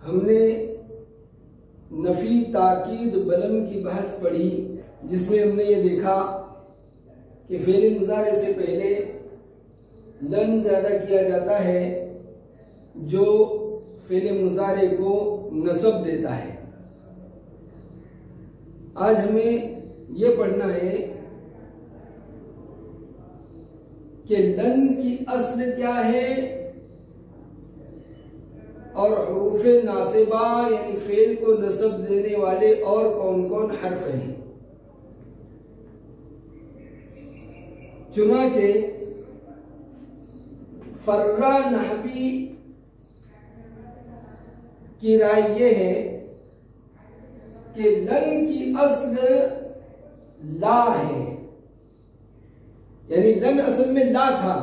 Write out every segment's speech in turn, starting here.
ہم نے نفی تاکید بلند کی بحث پڑھی، جس میں ہم نے یہ دیکھا کہ فعل مضارع سے پہلے لن زیادہ کیا جاتا ہے جو فعل مضارع کو نصب دیتا ہے۔ آج ہمیں یہ پڑھنا ہے کہ لن کی اصل کیا ہے اور حروف ناصبہ یعنی فعل کو نصب دینے والے اور کون کون حرف ہیں۔ چنانچہ فرہ نحوی کی رائے یہ ہے کہ لن کی اصل لا ہے، یعنی لن اصل میں لا تھا،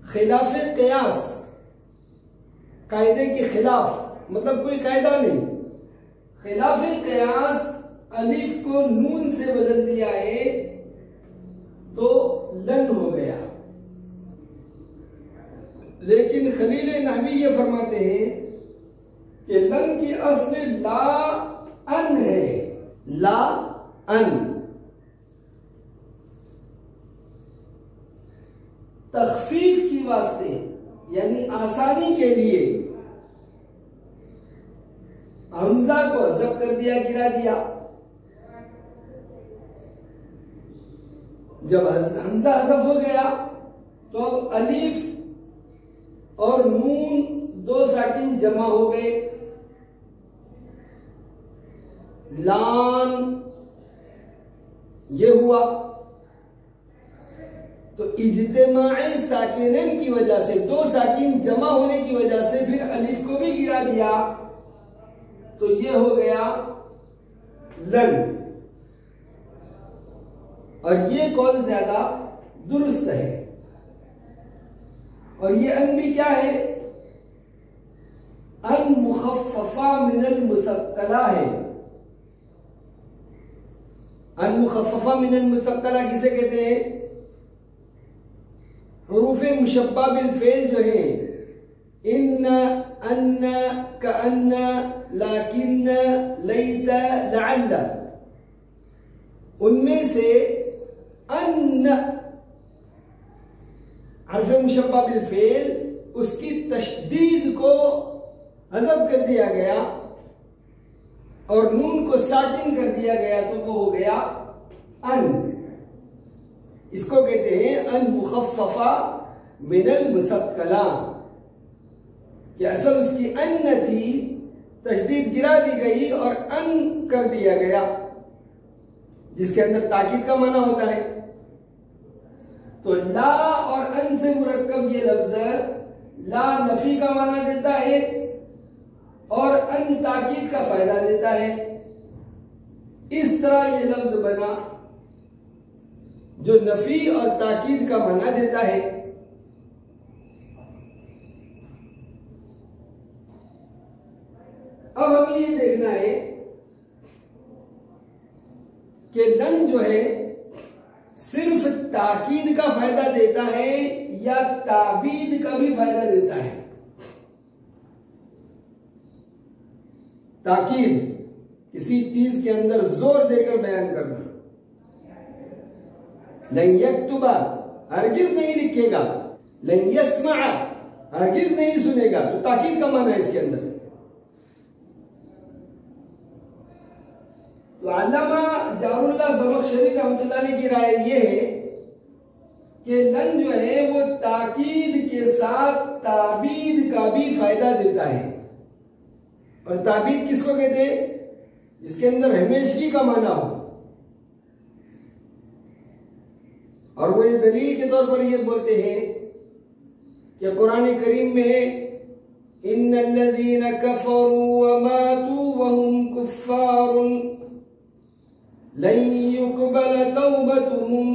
خلاف قیاس، قاعدے کے خلاف، مطلب کوئی قاعدہ نہیں، خلاف قیاس الف کو نون سے بدل دیا ہے تو لن ہو گیا۔ لیکن خلیل نحوی یہ فرماتے ہیں کہ لن کی اصل لا ان ہے، لا ان۔ تخفیف کی واسطے یعنی آسانی کے لیے حمزہ کو حذف کر دیا، گرا دیا۔ جب حمزہ حذف ہو گیا تو اب الف اور نون دو ساکن جمع ہو گئے، لان یہ ہوا۔ تو اجتماع ساکنین کی وجہ سے، دو ساکن جمع ہونے کی وجہ سے پھر الف کو بھی گرا دیا تو یہ ہو گیا لن، اور یہ قول زیادہ درست ہے۔ اور یہ ان بھی کیا ہے؟ ان مخففہ من المثقلہ ہے۔ ان مخففہ من المثقلہ کسے کہتے ہیں؟ حروف مشبہ بالفعل جو ہیں، ان، ان، کأن، لیکن، لیت، لعل، ان میں سے ان حرف مشبہ بالفعل اس کی تشدید کو حذف کر دیا گیا اور نون کو ساکن کر دیا گیا تو وہ ہو گیا ان۔ اس کو کہتے ہیں ان مخففہ من المثقلہ، کہ اصل اس کی ان تھی، تشدید گرا دی گئی اور ان کر دیا گیا، جس کے اندر تاکید کا معنی ہوتا ہے۔ تو لا اور ان سے مرکب یہ لفظ لا نفی کا معنی دیتا ہے اور ان تاکید کا فائدہ دیتا ہے۔ اس طرح یہ لفظ بنا جو نفی اور تاکید کا معنی دیتا ہے۔ اب ہمیں یہ دیکھنا ہے کہ لن جو ہے صرف تاکید کا فائدہ دیتا ہے یا تعبید کا بھی فائدہ دیتا ہے۔ تاکید کسی چیز کے اندر زور دے کر بیان کرنا، لن یکتب ہرگز نہیں لکھے گا، لن یسمع ہرگز نہیں سنے گا، تو تاکید کا معنی ہے اس کے اندر۔ تو علامہ جار اللہ زمخشری رحمۃ اللہ علیہ کی رائے یہ ہے کہ لن جو ہے وہ تاکید کے ساتھ تعبید کا بھی فائدہ دیتا ہے۔ اور تعبید کس کو کہتے ہیں؟ جس کے اندر ہمیشگی کا معنی ہو۔ اور وہ یہ دلیل کے طور پر یہ بولتے ہیں کہ قرآن کریم میں ہے ان الذین کفروا وماتوا وهم کفار لن يقبل توبتهم،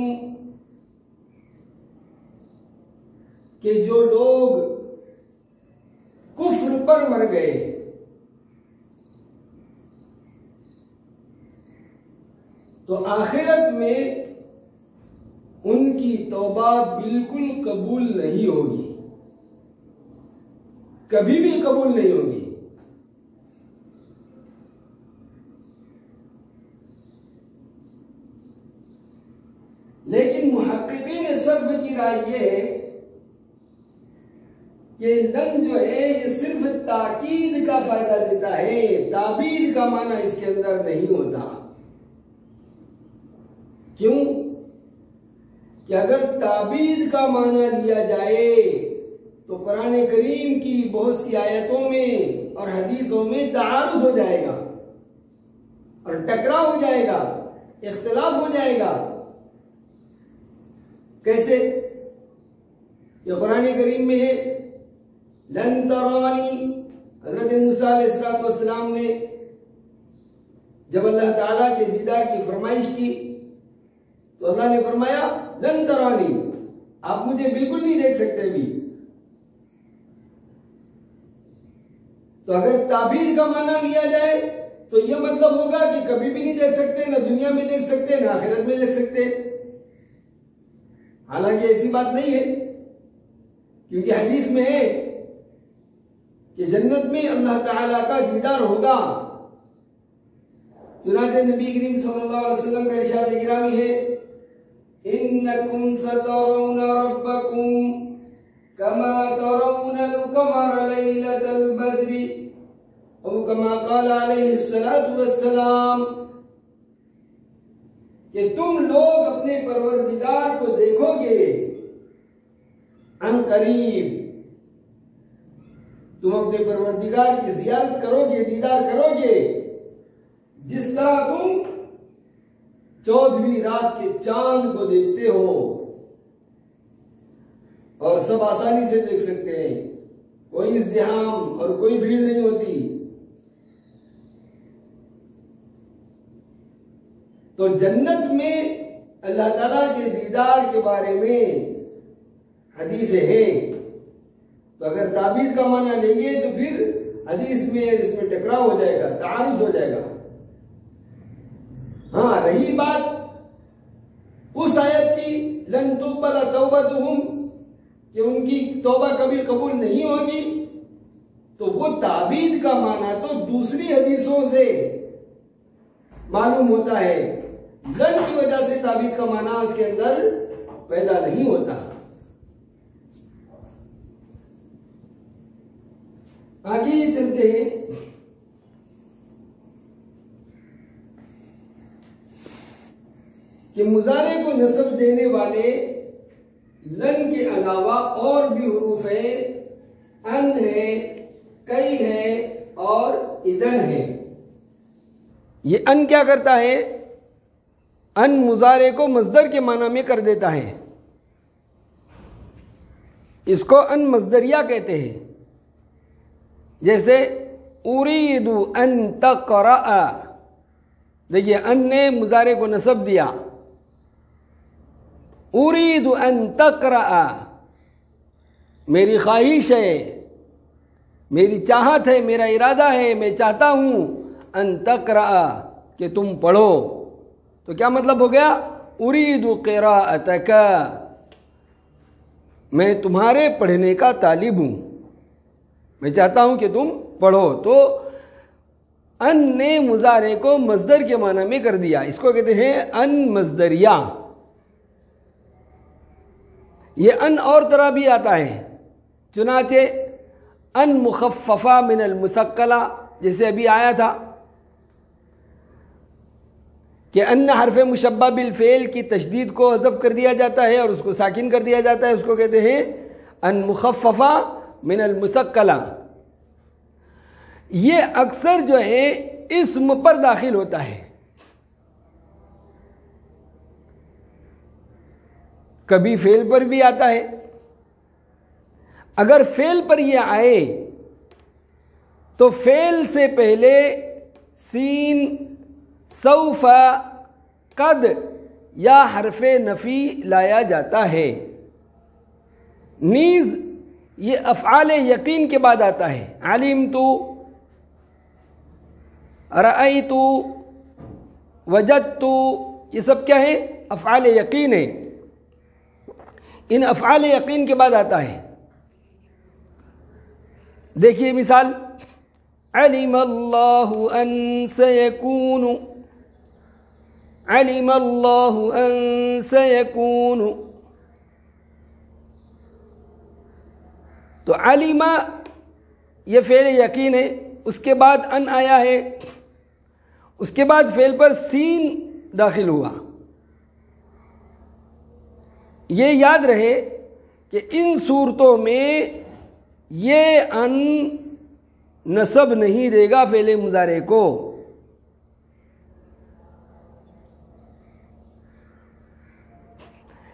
کہ جو لوگ کفر پر مر گئے تو آخرت میں ان کی توبہ بالکل قبول نہیں ہوگی۔ کبھی بھی قبول نہیں ہوگی۔ لیکن محققین صرف کی رائے یہ ہے کہ لن جو ہے یہ صرف تاکید کا فائدہ دیتا ہے، تعبید کا معنی اس کے اندر نہیں ہوتا۔ کیوں؟ کہ اگر تعبید کا معنی لیا جائے تو قرآن کریم کی بہت سی آیتوں میں اور حدیثوں میں تعارض ہو جائے گا اور ٹکراؤ ہو جائے گا، اختلاف ہو جائے گا۔ کیسے؟ یہ قرآن کریم میں ہے لن ترانی، حضرت موسیٰ علیہ السلام نے جب اللہ تعالیٰ کے دیدار کی فرمائش کی تو اللہ نے فرمایا لن ترانی، آپ مجھے بالکل نہیں دیکھ سکتے بھی۔ تو اگر تعبیر کا معنی لیا جائے تو یہ مطلب ہوگا کہ کبھی بھی نہیں دیکھ سکتے، نہ دنیا میں دیکھ سکتے، نہ آخرت میں دیکھ سکتے۔ حالانکہ ایسی بات نہیں ہے، کیونکہ حدیث میں ہے کہ جنت میں اللہ تعالیٰ کا دیدار ہوگا۔ چنانچہ نبی کریم صلی اللہ علیہ وسلم کا ارشاد گرامی ہے إِنَّكُمْ سَتَرَوْنَ رَبَّكُمْ كَمَا تَرَوْنَ الْقَمَرَ لَيْلَةَ الْبَدْرِ او كما قال علیہ الصلوۃ والسلام، کہ تم لوگ اپنے پروردگار کو دیکھو گے عن قریب، تم اپنے پروردگار کی زیارت کرو گے، دیدار کرو گے، جس طرح تم 14ویں رات کے چاند کو دیکھتے ہو، اور سب آسانی سے دیکھ سکتے ہیں، کوئی ازدحام اور کوئی بھیڑ نہیں ہوتی۔ تو جنت میں اللہ تعالیٰ کے دیدار کے بارے میں حدیثیں ہیں، تو اگر تعبیر کا معنی لیں گے تو پھر حدیث میں اس میں ٹکراؤ ہو جائے گا، تعارض ہو جائے گا۔ ہاں، رہی بات اس آیت کی لن تقبل توبتہم، کہ ان کی توبہ کبھی قبول نہیں ہوگی، تو وہ تعبید کا معنی تو دوسری حدیثوں سے معلوم ہوتا ہے، لن کی وجہ سے تعبید کا معنی اس کے اندر پیدا نہیں ہوتا۔ آگے یہ چلتے ہیں کہ مضارع کو نصب دینے والے لن کے علاوہ اور بھی حروف ہیں، ان ہے، کئی ہے اور اذن ہے۔ یہ ان کیا کرتا ہے؟ ان مضارع کو مصدر کے معنی میں کر دیتا ہے، اس کو ان مصدریہ کہتے ہیں۔ جیسے اريد ان تقرأ، دیکھیے ان نے مضارع کو نصب دیا، اريد ان تقرأ، میری خواہش ہے، میری چاہت ہے، میرا ارادہ ہے، میں چاہتا ہوں ان تقرأ، کہ تم پڑھو۔ تو کیا مطلب ہو گیا؟ اريد قراءتک، میں تمہارے پڑھنے کا طالب ہوں، میں چاہتا ہوں کہ تم پڑھو۔ تو ان نے مضارع کو مصدر کے معنی میں کر دیا، اس کو کہتے ہیں ان مصدریہ۔ یہ ان اور طرح بھی آتا ہے، چنانچہ ان مخففہ من المثقلہ، جیسے ابھی آیا تھا کہ ان حرف مشبہ بالفعل کی تشدید کو حذف کر دیا جاتا ہے اور اس کو ساکن کر دیا جاتا ہے، اس کو کہتے ہیں ان مخففہ من المثقلہ۔ یہ اکثر جو ہے اسم پر داخل ہوتا ہے، کبھی فعل پر بھی آتا ہے۔ اگر فعل پر یہ آئے تو فعل سے پہلے سین، سوف، قد یا حرف نفی لایا جاتا ہے۔ نیز یہ افعال یقین کے بعد آتا ہے، علمت، رأیت، وجدت، یہ سب کیا ہے؟ افعال یقین ہے، ان افعال یقین کے بعد آتا ہے۔ دیکھیے مثال، علم اللہ ان سیکون، علم اللہ ان سیکون، تو علم یہ فعل یقین ہے، اس کے بعد ان آیا ہے، اس کے بعد فعل پر سین داخل ہوا۔ یہ یاد رہے کہ ان صورتوں میں یہ ان نصب نہیں دے گا فعل مضارع کو۔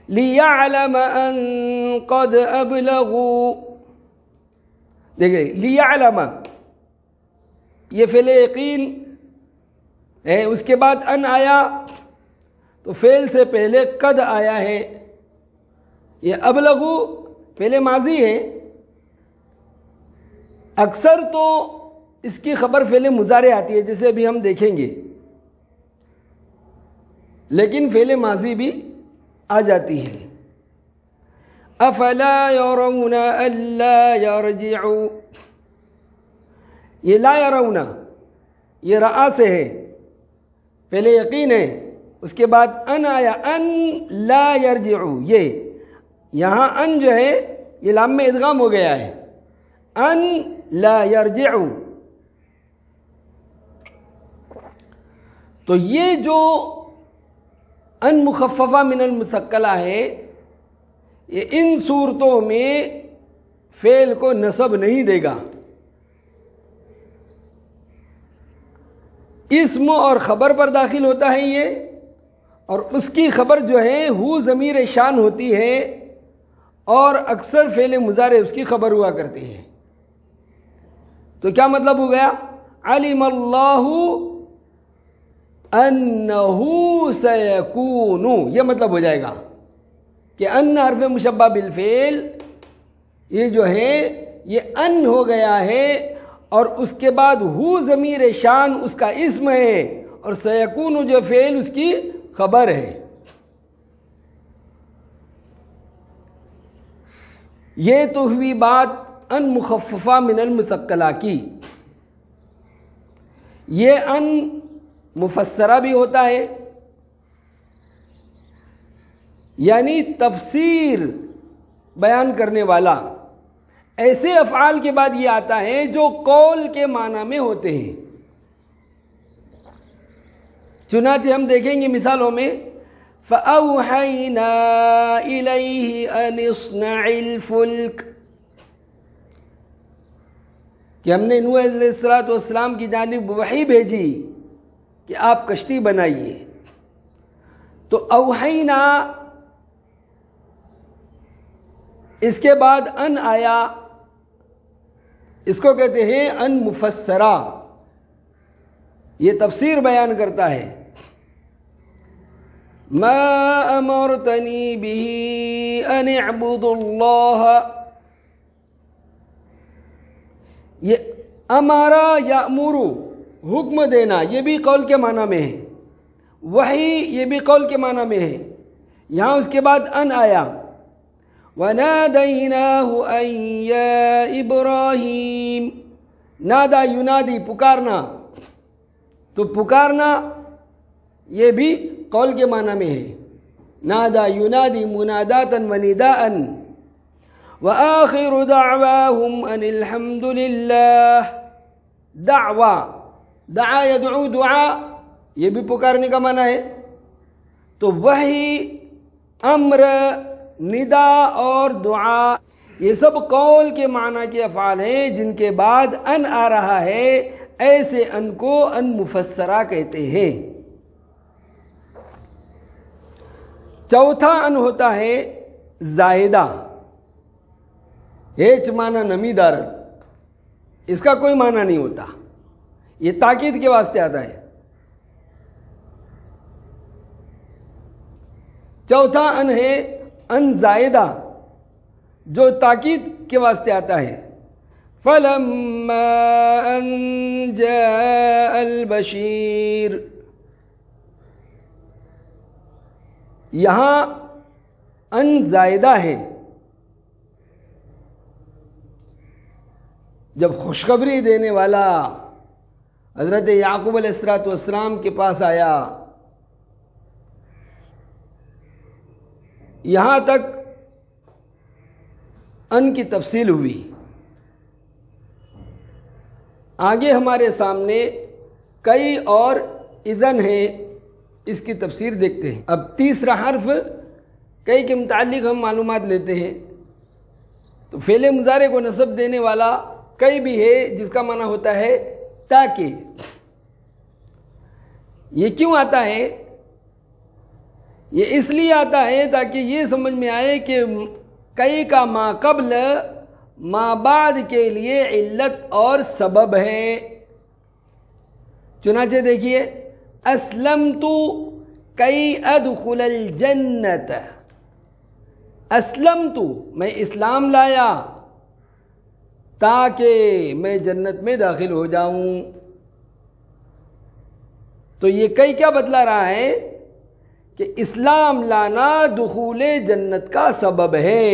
لِيَعْلَمَ أَن قَدْ أَبْلَغُوا، دیکھیں لِيَعْلَمَ یہ فعل یقین ہے، اس کے بعد ان آیا تو فعل سے پہلے قد آیا ہے۔ یہ ابلغو فعل ماضی ہے، اکثر تو اس کی خبر فعل مضارع آتی ہے جیسے ابھی ہم دیکھیں گے، لیکن فعل ماضی بھی آ جاتی ہے۔ افلا يرون الا يرجعوا، یہ لا يرون یہ رآ سے ہے، پہلے یقین ہے، اس کے بعد ان آیا، ان لا يرجعوا، یہ یہاں ان جو ہے یہ لام میں ادغام ہو گیا ہے، ان لا يرجعوا۔ تو یہ جو ان مخففہ من المثقلہ ہے، یہ ان صورتوں میں فعل کو نصب نہیں دے گا۔ اسم اور خبر پر داخل ہوتا ہے یہ، اور اس کی خبر جو ہے ہو ضمیر شان ہوتی ہے، اور اکثر فعل مضارع اس کی خبر ہوا کرتی ہے۔ تو کیا مطلب ہو گیا؟ علم اللہ انہ سیکون، یہ مطلب ہو جائے گا کہ ان حرف مشبہ بالفعل یہ جو ہے یہ ان ہو گیا ہے، اور اس کے بعد ہو ضمیر شان اس کا اسم ہے، اور سیکون جو فعل اس کی خبر ہے۔ یہ تو ہوئی بات ان مخففہ من المثقلہ کی۔ یہ ان مفسرہ بھی ہوتا ہے، یعنی تفسیر بیان کرنے والا۔ ایسے افعال کے بعد یہ آتا ہے جو قول کے معنی میں ہوتے ہیں۔ چنانچہ ہم دیکھیں گے مثالوں میں، فَأَوْحَيْنَا إِلَيْهِ أَنِ اصْنَعِ الْفُلْكَ، کہ ہم نے نوح علیہ السلام کی جانب وحی بھیجی کہ آپ کشتی بنائیے۔ تو اوحینا اس کے بعد ان آیا، اس کو کہتے ہیں ان مفسرہ، یہ تفسیر بیان کرتا ہے۔ ما امرتنی به ان اعبدوا اللہ، یہ امارا یامرو حکم دینا یہ بھی قول کے معنی میں ہے، وحی یہ بھی قول کے معنی میں ہے۔ یہاں اس کے بعد ان آیا، وَنَادَيْنَاهُ أَن يَا إِبْرَاهِيمُ، نادا ینادی پکارنا، تو پکارنا یہ بھی قول کے معنی میں ہے، نادا ینادی مناداتا ونداء۔ وَآخِرُ دَعْوَاهُمْ أَنِ الْحَمْدُ لِلَّهِ، دعوہ دعا یدعو دعا یہ بھی پکارنے کا معنی ہے۔ تو وحی، امر، ندا اور دعا یہ سب قول کے معنی کے افعال ہیں جن کے بعد ان آ رہا ہے، ایسے ان کو ان مفسرہ کہتے ہیں۔ چوتھا ان ہوتا ہے زائدہ، ہیچ معنی نمی دارت، اس کا کوئی معنی نہیں ہوتا، یہ تاکید کے واسطے آتا ہے۔ چوتھا ان ہے ان زائدہ جو تاکید کے واسطے آتا ہے۔ فَلَمَّا أَن جَاءَ الْبَشِيرُ، یہاں ان زائدہ ہے، جب خوشخبری دینے والا حضرت یعقوب علیہ السلام کے پاس آیا، یہاں تک ان کی تفصیل ہوئی۔ آگے ہمارے سامنے کئی اور اذن ہیں، اس کی تفسیر دیکھتے ہیں۔ اب تیسرا حرف کئی کے متعلق ہم معلومات لیتے ہیں۔ تو فعل مضارع کو نصب دینے والا کئی بھی ہے، جس کا معنی ہوتا ہے تاکہ۔ یہ کیوں آتا ہے؟ یہ اس لیے آتا ہے تاکہ یہ سمجھ میں آئے کہ کئی کا ما قبل ما بعد کے لیے علت اور سبب ہے۔ چنانچہ دیکھیے، اسلمت کئی ادخل الجنت، اسلمت میں اسلام لایا تاکہ میں جنت میں داخل ہو جاؤں۔ تو یہ کئی کیا بتلا رہا ہے کہ اسلام لانا دخول جنت کا سبب ہے۔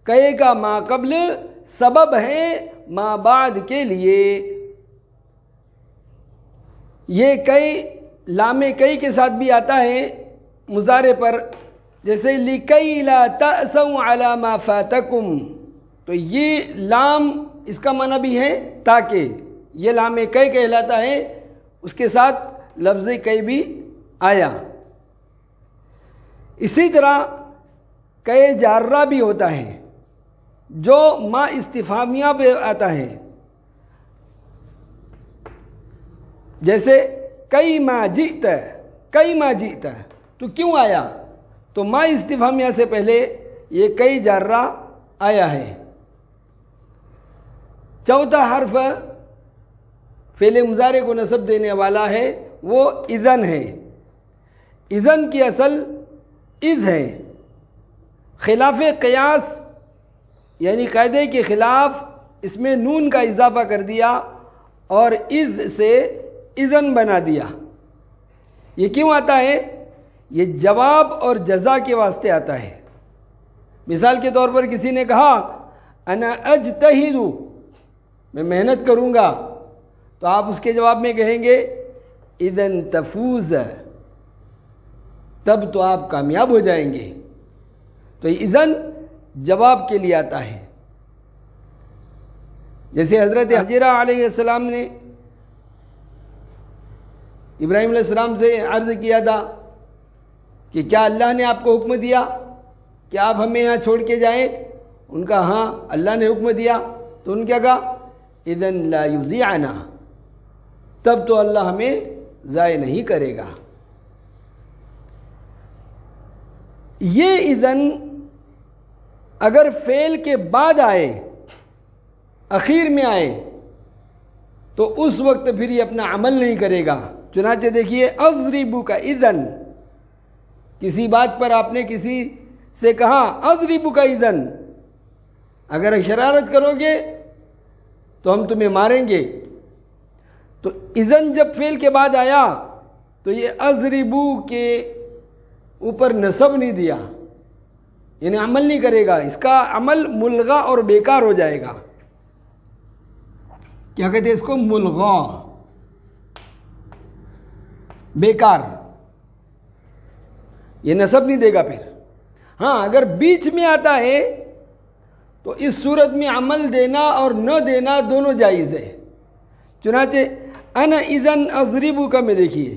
کئی کا ما قبل سبب ہے ما بعد کے لیے۔ یہ کئی لام کئی کے ساتھ بھی آتا ہے مضارع پر، جیسے لِكَيْ لَا تَأْسَوْا عَلَى مَا فَاتَكُمْ، تو یہ لام اس کا معنی بھی ہے تاکہ، یہ لام کئی کہلاتا ہے، اس کے ساتھ لفظ کئی بھی آیا۔ اسی طرح کئی جارہ بھی ہوتا ہے جو ما استفہامیہ پہ آتا ہے، جیسے کئی ما جئت، کئی ما جئت، تو کیوں آیا؟ تو ما استفہامیہ سے پہلے یہ کئی جارہ آیا ہے۔ چوتھا حرف فعل مضارع کو نصب دینے والا ہے، وہ اذن ہے۔ اذن کی اصل اذ ہے، خلاف قیاس یعنی قاعدے کے خلاف اس میں نون کا اضافہ کر دیا اور اذ سے اذن بنا دیا۔ یہ کیوں آتا ہے؟ یہ جواب اور جزا کے واسطے آتا ہے۔ مثال کے طور پر کسی نے کہا انا اجتہد، میں محنت کروں گا، تو آپ اس کے جواب میں کہیں گے اذن تفوز، تب تو آپ کامیاب ہو جائیں گے۔ تو اذن جواب کے لیے آتا ہے۔ جیسے حضرت حجرہ علیہ السلام نے ابراہیم علیہ السلام سے عرض کیا تھا کہ کیا اللہ نے آپ کو حکم دیا کہ آپ ہمیں یہاں چھوڑ کے جائیں؟ ان کا ہاں اللہ نے حکم دیا۔ تو ان کیا کہا؟ اذن لا یضیعنا، تب تو اللہ ہمیں ضائع نہیں کرے گا۔ یہ اذن اگر فعل کے بعد آئے، اخیر میں آئے، تو اس وقت پھر یہ اپنا عمل نہیں کرے گا۔ چنانچہ دیکھیے اضربو کا اذن، کسی بات پر آپ نے کسی سے کہا اضربو کا اذن، اگر شرارت کرو گے تو ہم تمہیں ماریں گے۔ تو اذن جب فعل کے بعد آیا تو یہ اضربو کے اوپر نصب نہیں دیا، یعنی عمل نہیں کرے گا، اس کا عمل ملغا اور بیکار ہو جائے گا۔ کیا کہتے ہیں اس کو؟ ملغا، بیکار، یہ نصب نہیں دے گا پھر۔ ہاں اگر بیچ میں آتا ہے تو اس صورت میں عمل دینا اور نہ دینا دونوں جائز ہے۔ چنانچہ انا اذن اضربو کا میں دیکھیے،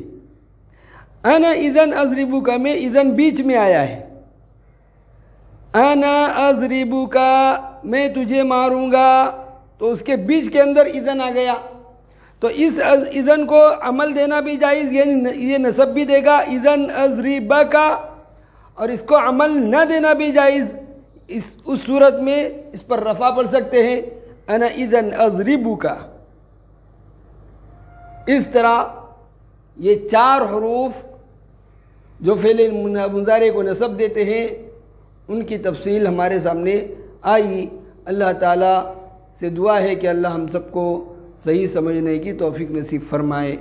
انا اذن اضربو کا میں اذن بیچ میں آیا ہے، انا اضربو کا میں تجھے ماروں گا، تو اس کے بیچ کے اندر اذن آ گیا، تو اس اذن کو عمل دینا بھی جائز، یعنی یہ نصب بھی دے گا اذن اضربا کا، اور اس کو عمل نہ دینا بھی جائز۔ اس صورت میں اس پر رفع پڑھ سکتے ہیں انا اذن اضربو کا۔ اس طرح یہ چار حروف جو فعل مضارع کو نصب دیتے ہیں ان کی تفصیل ہمارے سامنے آئی۔ اللہ تعالیٰ سے دعا ہے کہ اللہ ہم سب کو صحیح سمجھنے کی توفیق نصیب فرمائے۔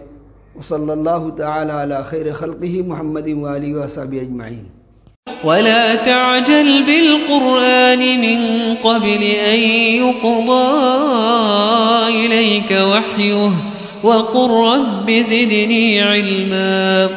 وصلی اللہ تعالی علی خیر خلقہ محمد و آلہ و صحبہ اجمعین۔ ولا تعجل بالقرآن من قبل أن يقضى إليك وحيه وقل رب زدني علما